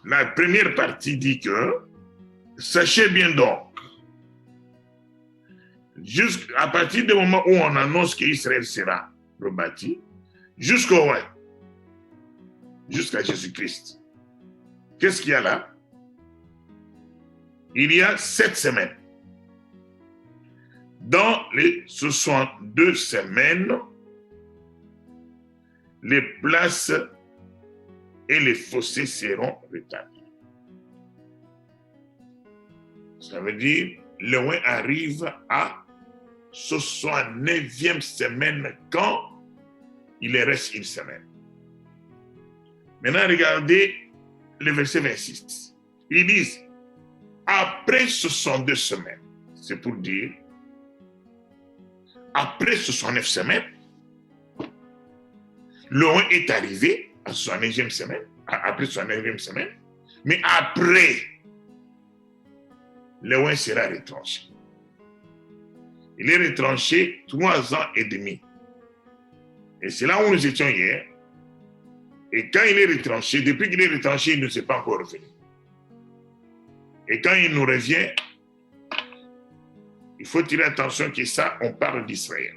la première partie dit que, sachez bien donc, à partir du moment où on annonce qu'Israël sera rebâti, jusqu'à Jésus-Christ. Qu'est-ce qu'il y a là? Il y a 7 semaines. Dans les 62 semaines, les places et les fossés seront rétablis. Ça veut dire, le loin arrive à 69e semaine quand il reste une semaine. Maintenant, regardez le verset 26. Ils disent, après 62 semaines, c'est pour dire, après 69 semaines, l'Oint est arrivé à 69e semaine, après 69e semaine, mais après, l'Oint sera retranché. Il est retranché 3 ans et demi. Et c'est là où nous étions hier. Et quand il est retranché, depuis qu'il est retranché, il ne s'est pas encore revenu. Et quand il nous revient, il faut tirer attention que ça, on parle d'Israël.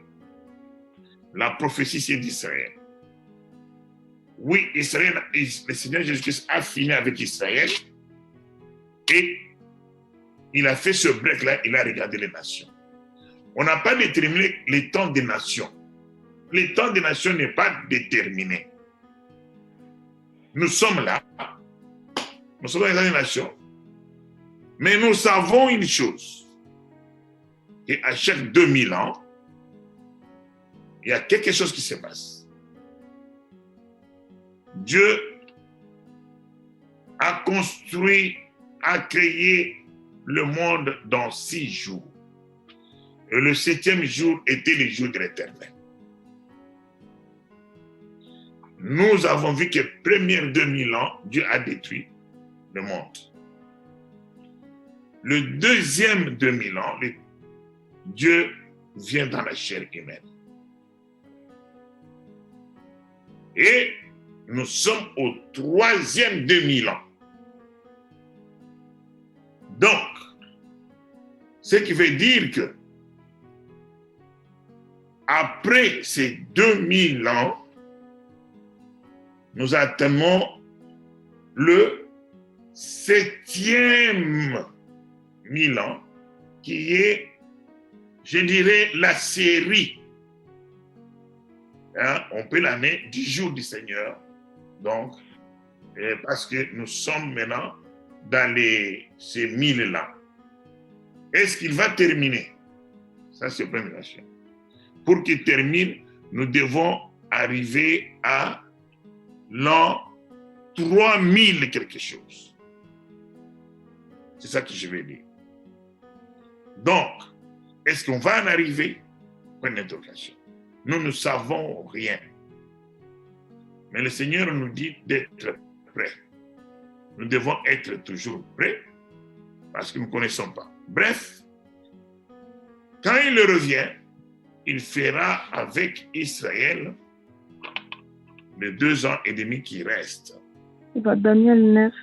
La prophétie, c'est d'Israël. Oui, Israël, le Seigneur Jésus-Christ a fini avec Israël et il a fait ce break-là, il a regardé les nations. On n'a pas déterminé les temps des nations. Le temps des nations n'est pas déterminé. Nous sommes là, nous sommes dans les nations, mais nous savons une chose, qu'à chaque 2000 ans, il y a quelque chose qui se passe. Dieu a construit, a créé le monde dans 6 jours. Et le 7e jour était le jour de l'Éternel. Nous avons vu que les premiers 2000 ans, Dieu a détruit le monde. Le deuxième 2000 ans, Dieu vient dans la chair humaine. Et nous sommes au 3e 2000 ans. Donc, ce qui veut dire que après ces 2000 ans, nous atteignons le 7e 1000 ans, qui est, je dirais, la série. Hein, on peut l'année du jour du Seigneur. Donc, parce que nous sommes maintenant dans ces 1000-là. Est-ce qu'il va terminer? Ça, c'est la première question. Pour qu'il termine, nous devons arriver à l'an 3000 quelque chose. C'est ça que je vais dire. Donc, est-ce qu'on va en arriver? Point d'interrogation. Nous ne savons rien. Mais le Seigneur nous dit d'être prêts. Nous devons être toujours prêts parce que nous ne connaissons pas. Bref, quand il revient, il fera avec Israël les 2 ans et demi qui restent. Daniel 9,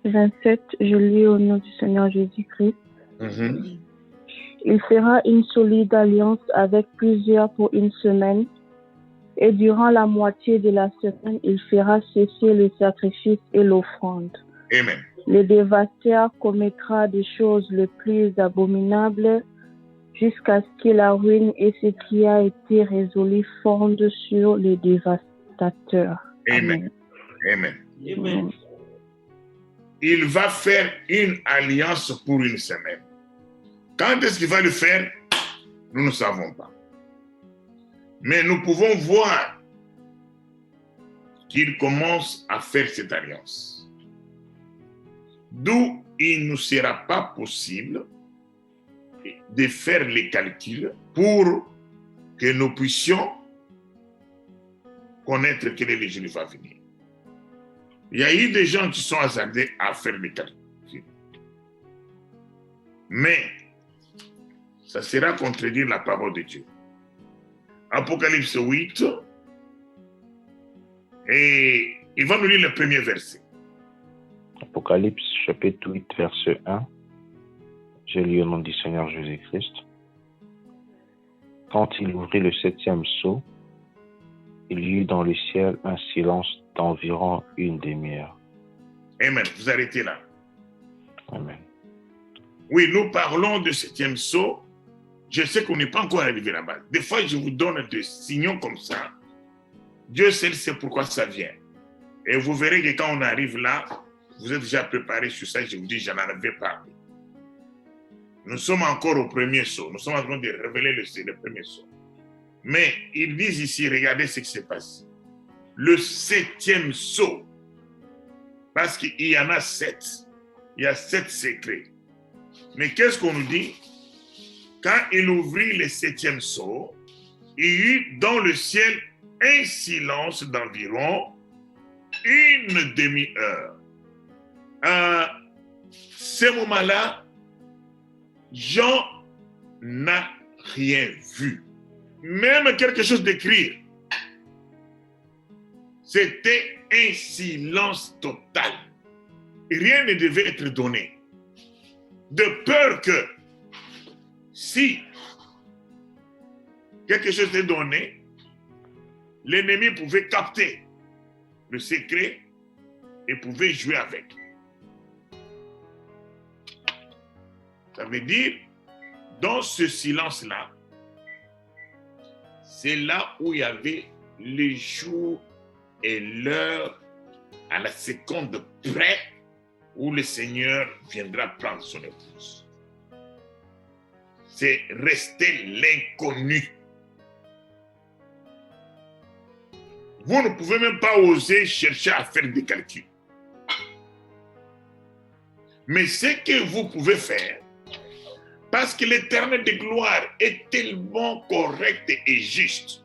27, je lis au nom du Seigneur Jésus-Christ. Mm-hmm. Il fera une solide alliance avec plusieurs pour une semaine, et durant la moitié de la semaine, il fera cesser le sacrifice et l'offrande. Amen. Le dévastateur commettra des choses les plus abominables jusqu'à ce que la ruine et ce qui a été résolu fondent sur le dévastateur. Amen. Amen. Amen. Il va faire une alliance pour une semaine. Quand est-ce qu'il va le faire? Nous ne savons pas. Mais nous pouvons voir qu'il commence à faire cette alliance. D'où il ne sera pas possible de faire les calculs pour que nous puissions connaître quel est le jour qui va venir. Il y a eu des gens qui sont hasardés à faire les calculs. Mais ça sera contredire la parole de Dieu. Apocalypse 8, et il va nous lire le premier verset. Apocalypse chapitre 8, verset 1. J'ai lu au nom du Seigneur Jésus-Christ. Quand il ouvrit le 7e sceau, il y eut dans le ciel un silence d'environ une demi-heure. Amen. Vous arrêtez là. Amen. Oui, nous parlons de 7e sceau. Je sais qu'on n'est pas encore arrivé là-bas. Des fois, je vous donne des signaux comme ça. Dieu seul sait pourquoi ça vient. Et vous verrez que quand on arrive là, vous êtes déjà préparé sur ça. Je vous dis, j'en avais parlé. Nous sommes encore au premier sceau. Nous sommes en train de révéler le premier sceau. Mais ils disent ici, regardez ce qui se passe. Le 7e sceau. Parce qu'il y en a 7. Il y a 7 secrets. Mais qu'est-ce qu'on nous dit? Quand il ouvrit le 7e sceau, il y eut dans le ciel un silence d'environ une demi-heure. À ce moment-là, Jean n'a rien vu. Même quelque chose d'écrit. C'était un silence total. Rien ne devait être donné. De peur que si quelque chose est donné, l'ennemi pouvait capter le secret et pouvait jouer avec. Ça veut dire, dans ce silence-là, c'est là où il y avait le jour et l'heure à la seconde près où le Seigneur viendra prendre son épouse. C'est rester l'inconnu. Vous ne pouvez même pas oser chercher à faire des calculs. Mais ce que vous pouvez faire, parce que l'Éternel de gloire est tellement correct et juste,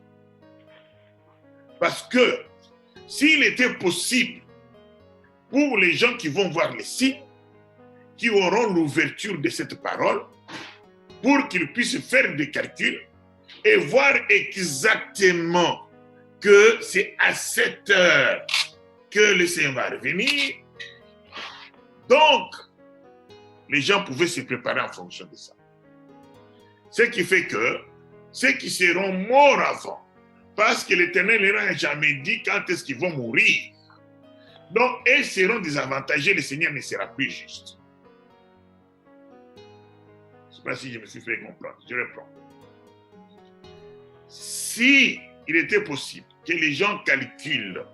parce que s'il était possible pour les gens qui vont voir les signes, qui auront l'ouverture de cette parole, pour qu'ils puissent faire des calculs et voir exactement que c'est à cette heure que le Seigneur va revenir. Donc, les gens pouvaient se préparer en fonction de ça. Ce qui fait que ceux qui seront morts avant, parce que l'Éternel n'a jamais dit quand est-ce qu'ils vont mourir. Donc, ils seront désavantagés, le Seigneur ne sera plus juste. Je ne sais pas si je me suis fait comprendre. Je reprends. Si il était possible que les gens calculent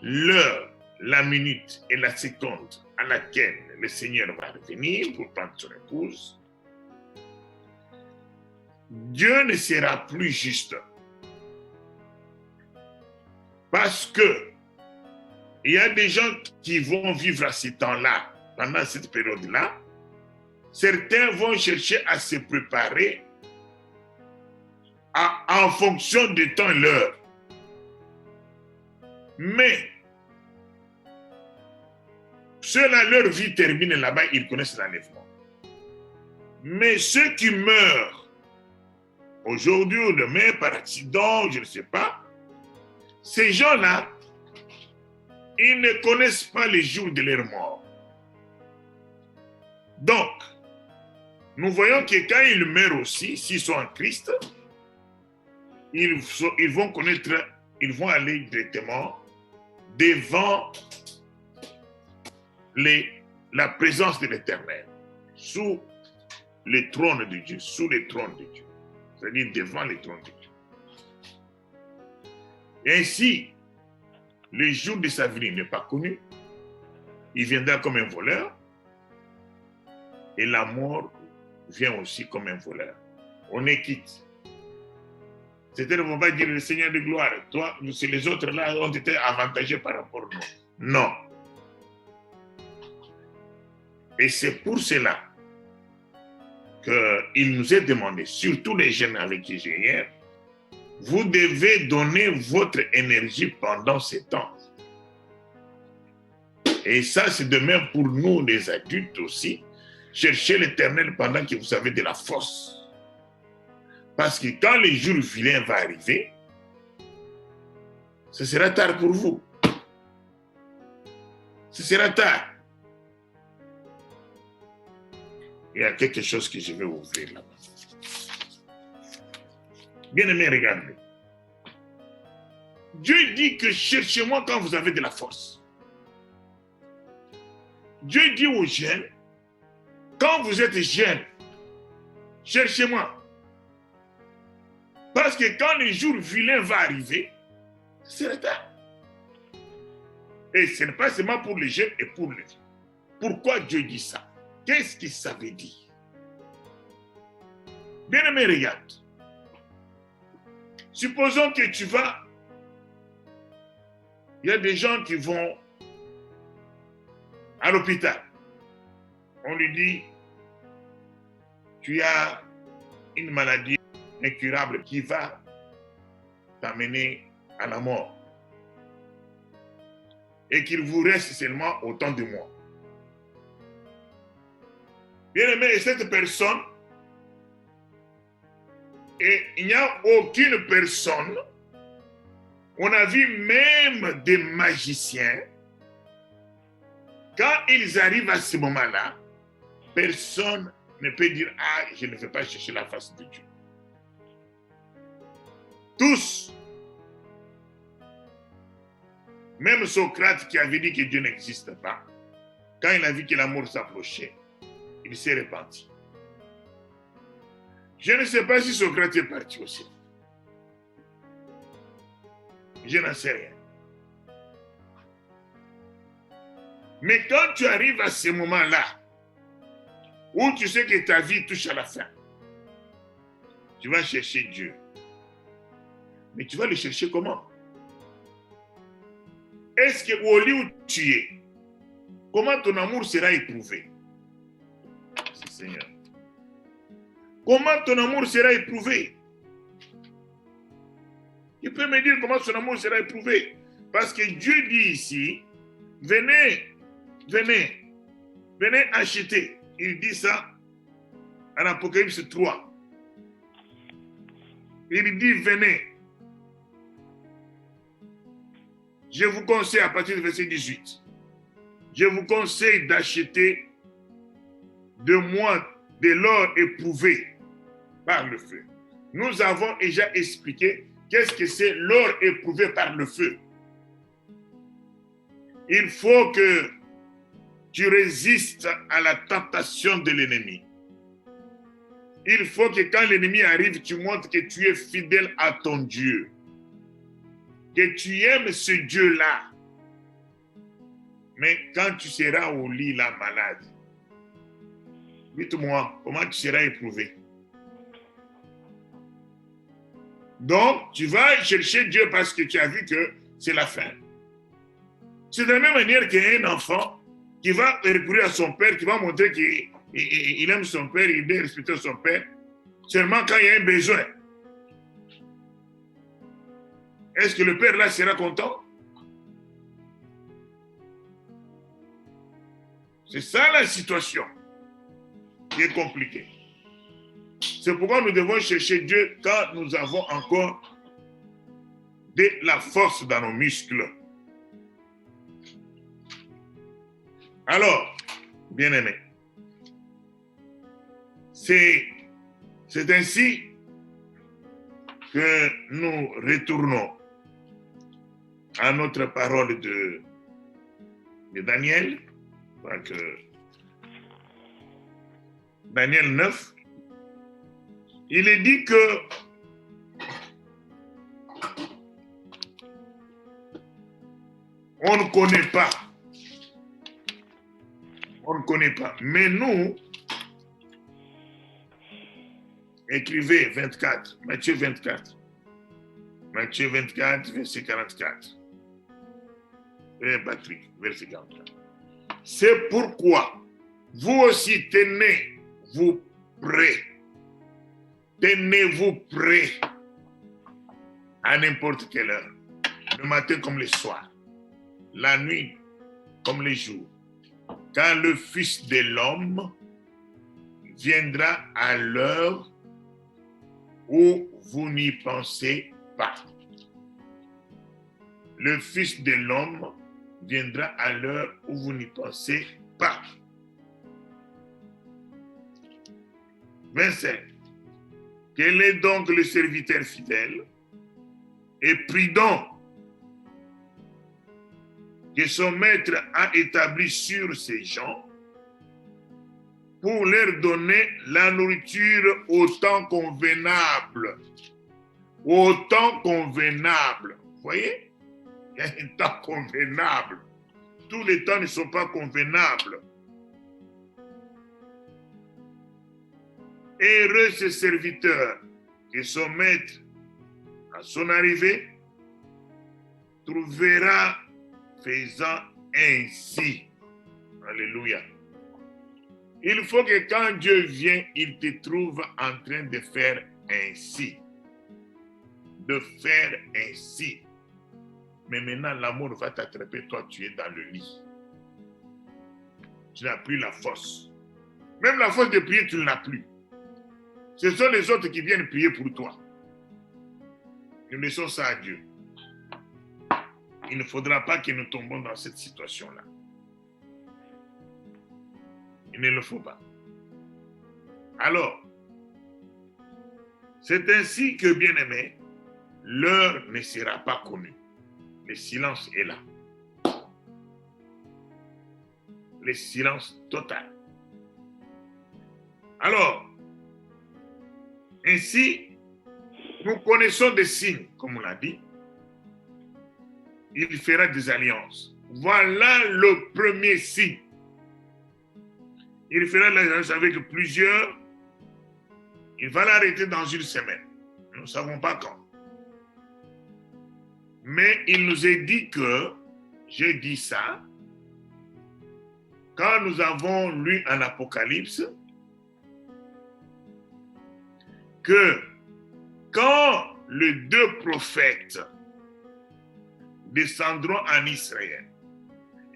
l'heure, la minute et la seconde à laquelle le Seigneur va revenir pour prendre son épouse, Dieu ne sera plus juste. Parce que il y a des gens qui vont vivre à ce temps-là, pendant cette période-là. Certains vont chercher à se préparer en fonction du temps et l'heure. Mais ceux-là, leur vie termine là-bas, ils connaissent l'enlèvement. Mais ceux qui meurent aujourd'hui ou demain par accident, je ne sais pas, ces gens-là, ils ne connaissent pas les jours de leur mort. Donc, nous voyons que quand ils meurent aussi, s'ils sont en Christ, ils vont connaître, ils vont aller directement devant la présence de l'Éternel, sous le trône de Dieu, sous le trône de Dieu, c'est-à-dire devant le trône de Dieu. Et ainsi, le jour de sa venue n'est pas connu. Il viendra comme un voleur. Et la mort vient aussi comme un voleur. On est quitte. C'est-à-dire, on ne va pas dire le Seigneur de gloire. Toi, les autres là ont été avantagés par rapport à nous. Non. Et c'est pour cela qu'il nous est demandé, surtout les jeunes avec qui j'ai hier, vous devez donner votre énergie pendant ces temps. Et ça, c'est de même pour nous, les adultes aussi. Cherchez l'Éternel pendant que vous avez de la force. Parce que quand le jour vilain va arriver, ce sera tard pour vous. Ce sera tard. Il y a quelque chose que je vais ouvrir là-bas. Bien-aimés, regardez. Dieu dit que cherchez-moi quand vous avez de la force. Dieu dit aux jeunes, quand vous êtes jeunes, cherchez-moi. Parce que quand le jour vilain va arriver, c'est tard. Et ce n'est pas seulement pour les jeunes et pour les vieux. Pourquoi Dieu dit ça? Qu'est-ce que ça veut dire? Bien-aimé, regarde. Supposons que tu vas... Il y a des gens qui vont à l'hôpital. On lui dit, tu as une maladie incurable qui va t'amener à la mort. Et qu'il vous reste seulement autant de mois. Bien-aimé, cette personne, et il n'y a aucune personne, on a vu même des magiciens, quand ils arrivent à ce moment-là, personne ne peut dire « Ah, je ne vais pas chercher la face de Dieu ». Tous, même Socrate qui avait dit que Dieu n'existe pas, quand il a vu que la mort s'approchait, il s'est repenti. Je ne sais pas si Socrate est parti aussi. Je n'en sais rien. Mais quand tu arrives à ce moment-là, où tu sais que ta vie touche à la fin, tu vas chercher Dieu. Mais tu vas le chercher comment? Est-ce qu'au lieu où tu es, comment ton amour sera éprouvé? C'est Seigneur. Comment ton amour sera éprouvé? Il peut me dire comment son amour sera éprouvé. Parce que Dieu dit ici, venez, venez, venez acheter. Il dit ça en Apocalypse 3. Il dit venez. Je vous conseille à partir du verset 18. Je vous conseille d'acheter de moi de l'or éprouvé par le feu. Nous avons déjà expliqué qu'est-ce que c'est l'or éprouvé par le feu. Il faut que tu résistes à la tentation de l'ennemi. Il faut que quand l'ennemi arrive, tu montres que tu es fidèle à ton Dieu. Que tu aimes ce Dieu-là. Mais quand tu seras au lit, là, malade, dites-moi, comment tu seras éprouvé? Donc, tu vas chercher Dieu parce que tu as vu que c'est la fin. C'est de la même manière qu'un enfant qui va recourir à son père, qui va montrer qu'il aime son père, il doit respecter son père, seulement quand il y a un besoin. Est-ce que le père là sera content? C'est ça la situation qui est compliquée. C'est pourquoi nous devons chercher Dieu quand nous avons encore de la force dans nos muscles. Alors, bien-aimés, c'est ainsi que nous retournons à notre parole de Daniel. Donc, Daniel 9. Il est dit que on ne connaît pas. On ne connaît pas. Mais nous, écrivez 24, Matthieu 24. Matthieu 24, verset 44. Patrick, verset 44. C'est pourquoi vous aussi tenez-vous prêts. Tenez-vous prêts à n'importe quelle heure. Le matin comme le soir. La nuit comme les jours. Quand le Fils de l'homme viendra à l'heure où vous n'y pensez pas. Le Fils de l'homme viendra à l'heure où vous n'y pensez pas. 25. Quel est donc le serviteur fidèle et prudent que son maître a établi sur ces gens pour leur donner la nourriture au temps convenable. Au temps convenable. Vous voyez? Il y a un temps convenable. Tous les temps ne sont pas convenables. Heureux ce serviteur que son maître, à son arrivée, trouvera faisant ainsi. Alléluia. Il faut que quand Dieu vient, il te trouve en train de faire ainsi. De faire ainsi. Mais maintenant, l'amour va t'attraper, toi, tu es dans le lit. Tu n'as plus la force. Même la force de prier, tu ne l'as plus. Ce sont les autres qui viennent prier pour toi. Nous laissons ça à Dieu. Il ne faudra pas que nous tombions dans cette situation-là. Il ne le faut pas. Alors, c'est ainsi que, bien-aimé, l'heure ne sera pas connue. Le silence est là. Le silence total. Alors, ainsi, nous connaissons des signes, comme on l'a dit. Il fera des alliances. Voilà le premier signe. Il fera l'alliance avec plusieurs. Il va l'arrêter dans une semaine. Nous ne savons pas quand. Mais il nous est dit que, j'ai dit ça, quand nous avons lu en Apocalypse, que quand les deux prophètes descendront en Israël,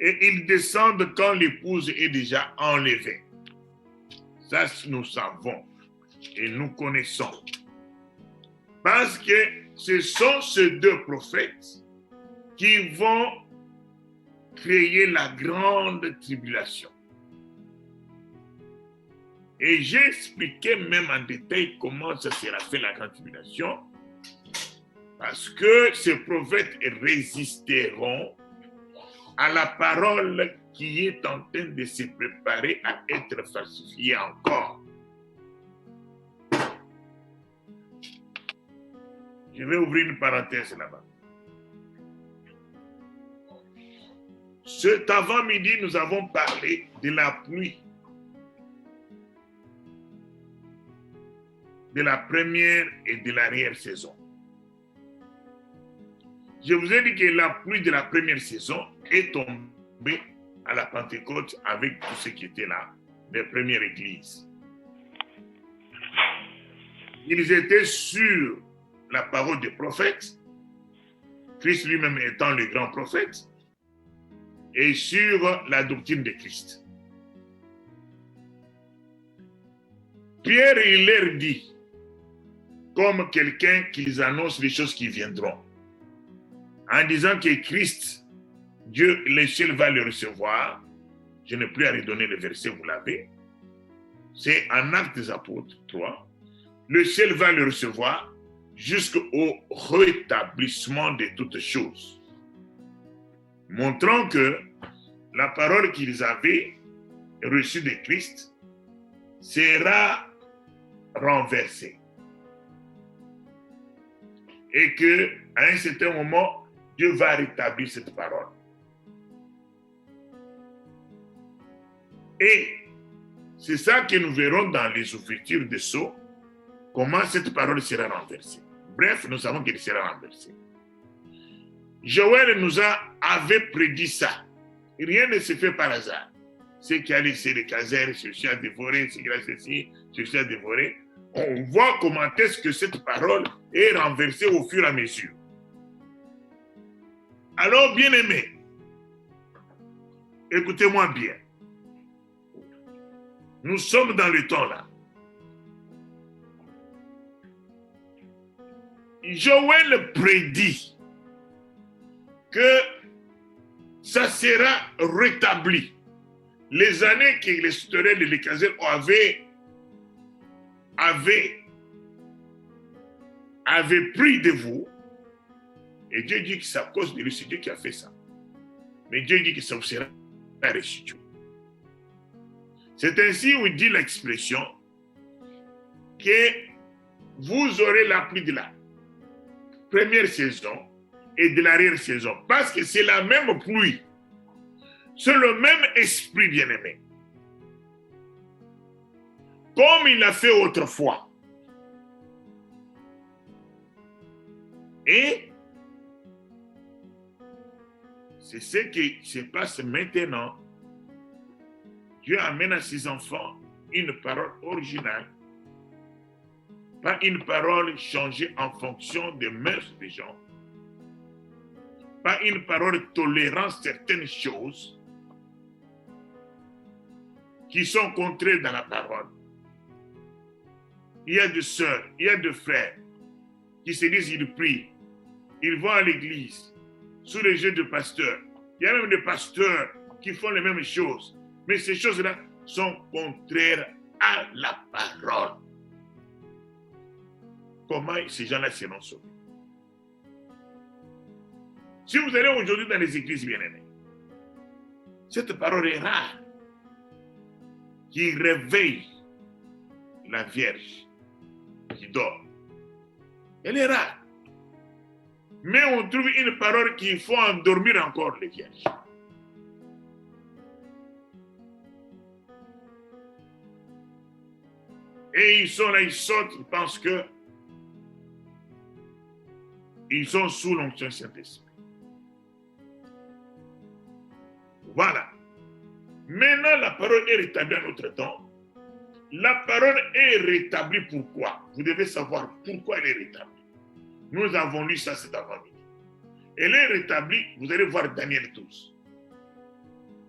et ils descendent quand l'épouse est déjà enlevée. Ça, nous savons et nous connaissons. Parce que ce sont ces deux prophètes qui vont créer la grande tribulation. Et j'ai expliqué même en détail comment ça sera fait la grande tribulation. Parce que ces prophètes résisteront à la parole qui est en train de se préparer à être falsifiée encore. Je vais ouvrir une parenthèse là-bas. Cet avant-midi, nous avons parlé de la pluie. De la première et de l'arrière-saison. Je vous ai dit que la pluie de la première saison est tombée à la Pentecôte avec tous ceux qui étaient là, les premières églises. Ils étaient sur la parole des prophètes, Christ lui-même étant le grand prophète, et sur la doctrine de Christ. Pierre, il leur dit, comme quelqu'un qui les annonce les choses qui viendront, en disant que Christ, Dieu, le ciel va le recevoir. Je n'ai plus à redonner le verset, vous l'avez. C'est en Actes des Apôtres 3. Le ciel va le recevoir jusqu'au rétablissement de toutes choses. Montrant que la parole qu'ils avaient reçue de Christ sera renversée. Et qu'à un certain moment, Dieu va rétablir cette parole. Et c'est ça que nous verrons dans les ouvertures de Sceaux, comment cette parole sera renversée. Bref, nous savons qu'elle sera renversée. Joël avait prédit ça. Rien ne se fait par hasard. Ce qui a laissé les casers, chercher à dévorer, ce qui a ceci, chercher à dévorer. On voit comment est-ce que cette parole est renversée au fur et à mesure. Alors, bien-aimés, écoutez-moi bien. Nous sommes dans le temps là. Joël prédit que ça sera rétabli. Les années que les citoyens de l'Écrasel avaient avait pris de vous, et Dieu dit que c'est à cause de lui, c'est Dieu qui a fait ça. Mais Dieu dit que ça vous sera restitué. C'est ainsi où il dit l'expression que vous aurez la pluie de la première saison et de l'arrière-saison. Parce que c'est la même pluie. C'est le même esprit bien-aimé. Comme il l'a fait autrefois. Et c'est ce qui se passe maintenant. Dieu amène à ses enfants une parole originale, pas une parole changée en fonction des mœurs des gens, pas une parole tolérant certaines choses qui sont contraires dans la parole. Il y a des sœurs, il y a des frères qui se disent ils prient, ils vont à l'église sous les yeux de pasteurs. Il y a même des pasteurs qui font les mêmes choses. Mais ces choses-là sont contraires à la parole. Comment ces gens-là seront sauvés? Si vous allez aujourd'hui dans les églises bien-aimées, cette parole est rare qui réveille la Vierge qui dort. Elle est rare. Mais on trouve une parole qu'il faut endormir encore les vierges. Et ils sont là, ils sortent, ils pensent que ils sont sous l'onction Saint-Esprit. Voilà. Maintenant, la parole est rétablie à notre temps. La parole est rétablie pourquoi? Vous devez savoir pourquoi elle est rétablie. Nous avons lu ça cet avant-midi. Elle est rétablie, vous allez voir Daniel 12.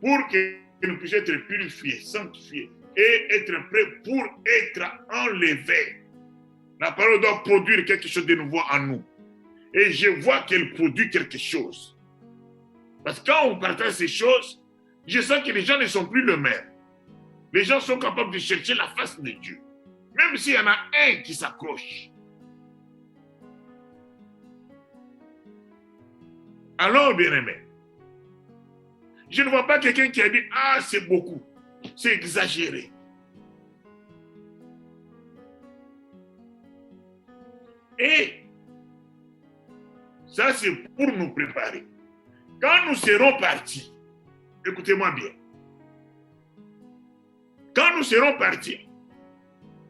Pour que nous puissions être purifiés, sanctifiés et être prêts pour être enlevés. La parole doit produire quelque chose de nouveau en nous. Et je vois qu'elle produit quelque chose. Parce que quand on partage ces choses, je sens que les gens ne sont plus les mêmes. Les gens sont capables de chercher la face de Dieu. Même s'il y en a un qui s'accroche. Alors, bien-aimé, je ne vois pas quelqu'un qui a dit « Ah, c'est beaucoup, c'est exagéré ». Et ça, c'est pour nous préparer. Quand nous serons partis, écoutez-moi bien, quand nous serons partis,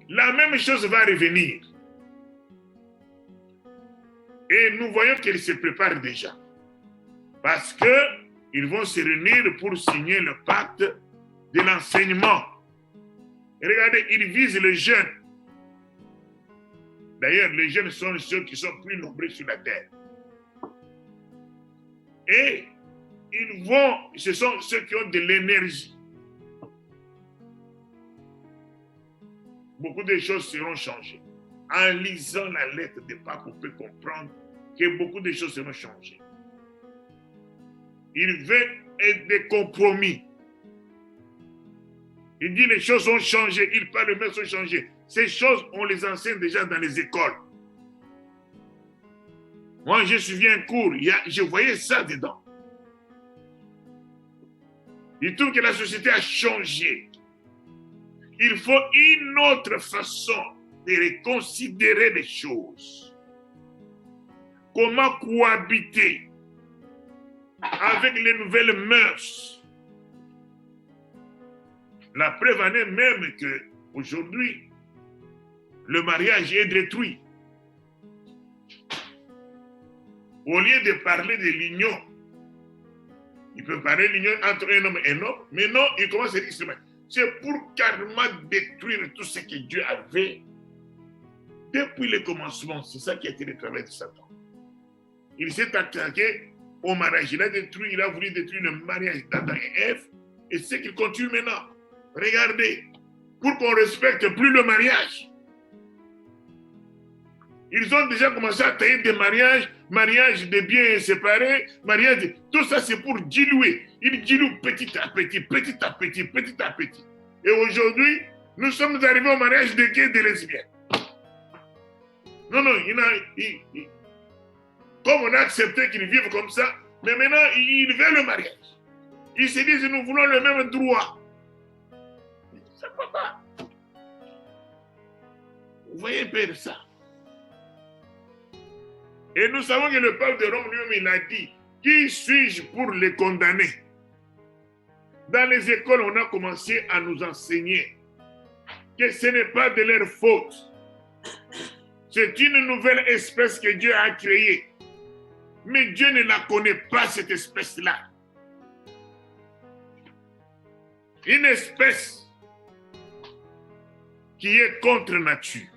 la même chose va revenir. Et nous voyons qu'elle se prépare déjà. Parce qu'ils vont se réunir pour signer le pacte de l'enseignement. Et regardez, ils visent les jeunes. D'ailleurs, les jeunes sont ceux qui sont plus nombreux sur la terre. Et ils vont, ce sont ceux qui ont de l'énergie. Beaucoup de choses seront changées. En lisant la lettre de Pâques, on peut comprendre que beaucoup de choses seront changées. Il veut être des compromis. Il dit les choses ont changé, il parle, les mœurs ont changé. Ces choses, on les enseigne déjà dans les écoles. Moi, je suivi un cours, je voyais ça dedans. Il trouve que la société a changé. Il faut une autre façon de reconsidérer les choses. Comment cohabiter avec les nouvelles mœurs. La preuve en est même qu'aujourd'hui, le mariage est détruit. Au lieu de parler de l'union, il peut parler de l'union entre un homme et un homme, mais non, il commence à dire c'est pour carrément détruire tout ce que Dieu avait depuis le commencement. C'est ça qui a été le travail de Satan. Il s'est attaqué au mariage. Il a voulu détruire le mariage d'Adam et Ève. Et c'est ce qu'il continue maintenant. Regardez, pour qu'on ne respecte plus le mariage. Ils ont déjà commencé à tailler des mariages de biens séparés, tout ça c'est pour diluer. Ils diluent petit à petit, petit à petit, petit à petit. Et aujourd'hui, Nous sommes arrivés au mariage de gays et de lesbiennes. Non, comme on a accepté qu'ils vivent comme ça, mais maintenant, ils veulent le mariage. Ils se disent, nous voulons le même droit. Ça ne va pas. Vous voyez un peu de ça. Et nous savons que le peuple de Rome lui-même, il a dit, qui suis-je pour les condamner? Dans les écoles, on a commencé à nous enseigner que ce n'est pas de leur faute. C'est une nouvelle espèce que Dieu a créée. Mais Dieu ne la connaît pas, cette espèce-là. Une espèce qui est contre nature.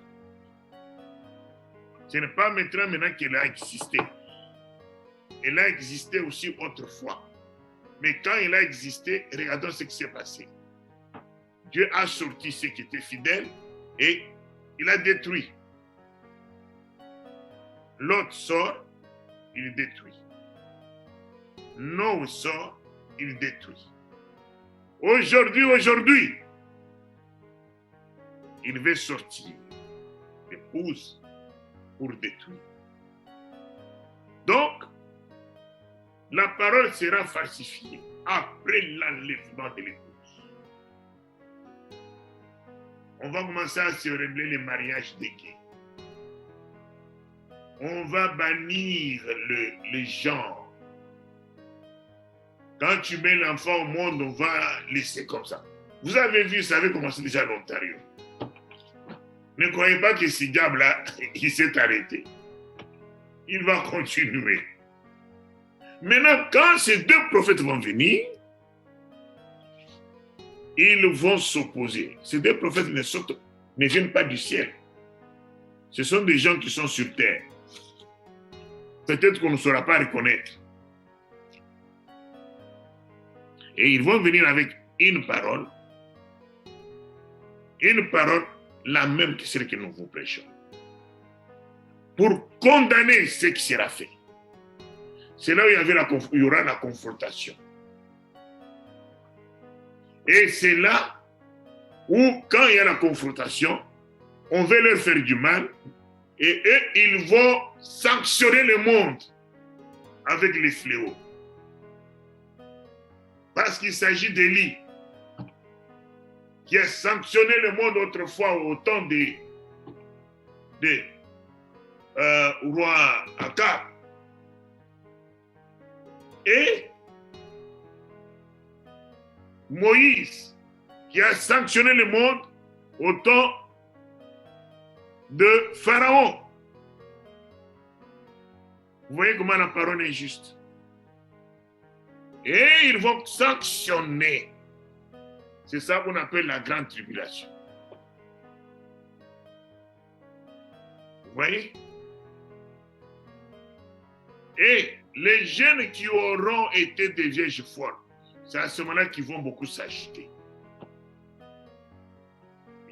Ce n'est pas maintenant qu'elle a existé. Elle a existé aussi autrefois. Mais quand elle a existé, regardons ce qui s'est passé. Dieu a sorti ceux qui étaient fidèles et il a détruit. L'autre sort, il détruit. Noé sort, il détruit. Aujourd'hui, il veut sortir l'épouse pour détruire. Donc, la parole sera falsifiée après l'enlèvement de l'épouse. On va commencer à célébrer les mariages des gays. On va bannir le genre. Quand tu mets l'enfant au monde, on va laisser comme ça. Vous avez vu, ça avait commencé déjà à l'Ontario. Ne croyez pas que ce diable-là, il s'est arrêté. Il va continuer. Maintenant, quand ces deux prophètes vont venir, ils vont s'opposer. Ces deux prophètes ne viennent pas du ciel. Ce sont des gens qui sont sur terre. Peut-être qu'on ne saura pas reconnaître. Et ils vont venir avec une parole, la même que celle que nous vous prêchons, pour condamner ce qui sera fait. C'est là où il y aura la confrontation. Et c'est là où, quand il y a la confrontation, on veut leur faire du mal, et eux, ils vont sanctionner le monde avec les fléaux. Parce qu'il s'agit d'Élie, qui a sanctionné le monde autrefois au temps de roi Akab. Et Moïse, qui a sanctionné le monde au temps de Pharaon. Vous voyez comment la parole est juste. Et ils vont sanctionner. C'est ça qu'on appelle la grande tribulation. Vous voyez? Et les jeunes qui auront été des vierges folles, c'est à ce moment-là qu'ils vont beaucoup s'agiter.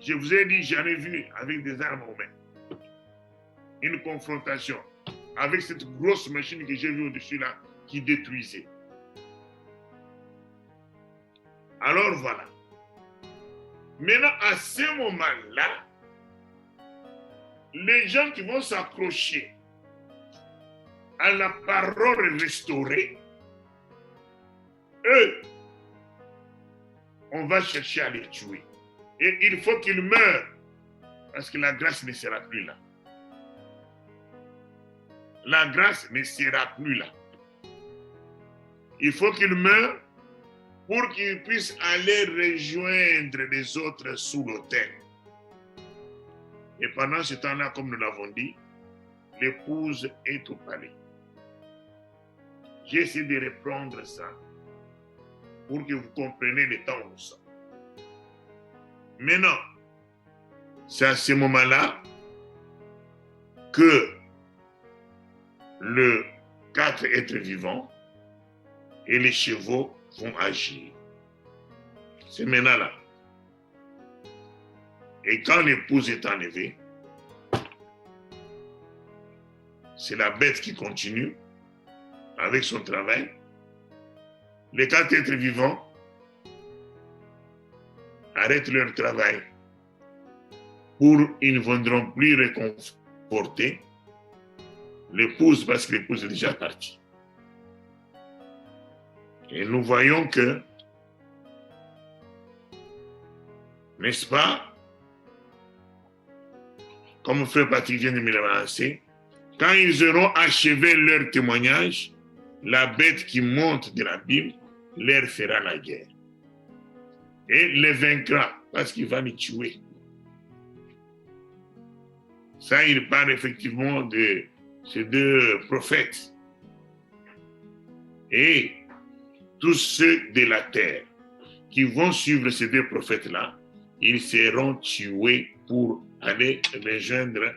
Je vous ai dit, j'en ai vu avec des armes aux mains. Une confrontation avec cette grosse machine que j'ai vue au-dessus là, qui détruisait. Alors voilà. Maintenant, à ce moment-là, les gens qui vont s'accrocher à la parole restaurée, eux, on va chercher à les tuer. Et il faut qu'ils meurent, parce que la grâce ne sera plus là. La grâce ne sera plus là. Il faut qu'ils meurent pour qu'ils puissent aller rejoindre les autres sous l'autel. Et pendant ce temps-là, comme nous l'avons dit, l'épouse est au palais. J'ai essayé de reprendre ça pour que vous compreniez le temps où nous sommes. Maintenant, c'est à ce moment-là que les 4 êtres vivants et les chevaux vont agir. C'est maintenant là. Et quand l'épouse est enlevée, c'est la bête qui continue avec son travail. Les 4 êtres vivants arrêtent leur travail ils ne viendront plus réconforter l'épouse parce que l'épouse est déjà partie. Et nous voyons que, n'est-ce pas, comme Frère Patrick vient de me l'avancer, quand ils auront achevé leur témoignage, la bête qui monte de la Bible leur fera la guerre. Et les vaincra parce qu'il va les tuer. Ça, il parle effectivement de ces deux prophètes. Et tous ceux de la terre qui vont suivre ces deux prophètes-là, ils seront tués pour aller rejoindre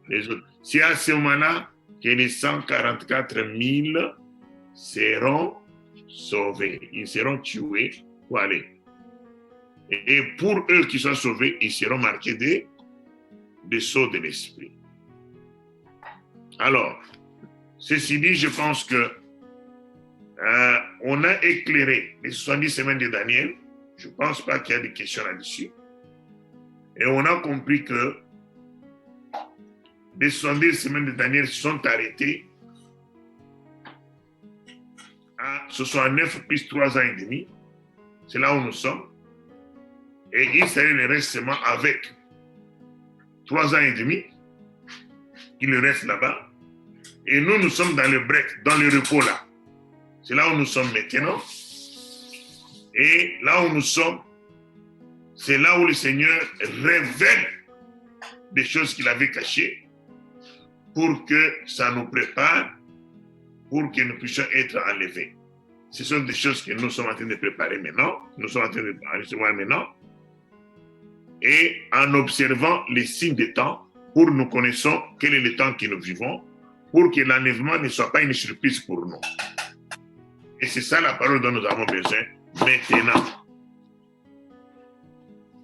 les autres. C'est à ce moment-là que les 144 000 seront sauvés. Ils seront tués pour aller. Et pour eux qui sont sauvés, ils seront marqués des sceaux de l'esprit. Alors, ceci dit, je pense que on a éclairé les 70 semaines de Daniel. Je ne pense pas qu'il y a des questions là-dessus. Et on a compris que les 70 semaines de Daniel sont arrêtées à 69 plus 3 ans et demi. C'est là où nous sommes. Et Israël reste seulement avec 3 ans et demi. Il reste là-bas. Et nous, nous sommes dans le break, dans le repos là. C'est là où nous sommes maintenant. Et là où nous sommes, c'est là où le Seigneur révèle des choses qu'il avait cachées pour que ça nous prépare, pour que nous puissions être enlevés. Ce sont des choses que nous sommes en train de préparer maintenant, nous sommes en train de recevoir maintenant, et en observant les signes des temps, pour nous connaissons quel est le temps que nous vivons, pour que l'enlèvement ne soit pas une surprise pour nous. Et c'est ça la parole dont nous avons besoin maintenant.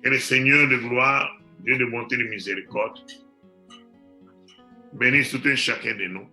Que le Seigneur de gloire, Dieu de bonté et de miséricorde, bénisse tout un chacun de nous.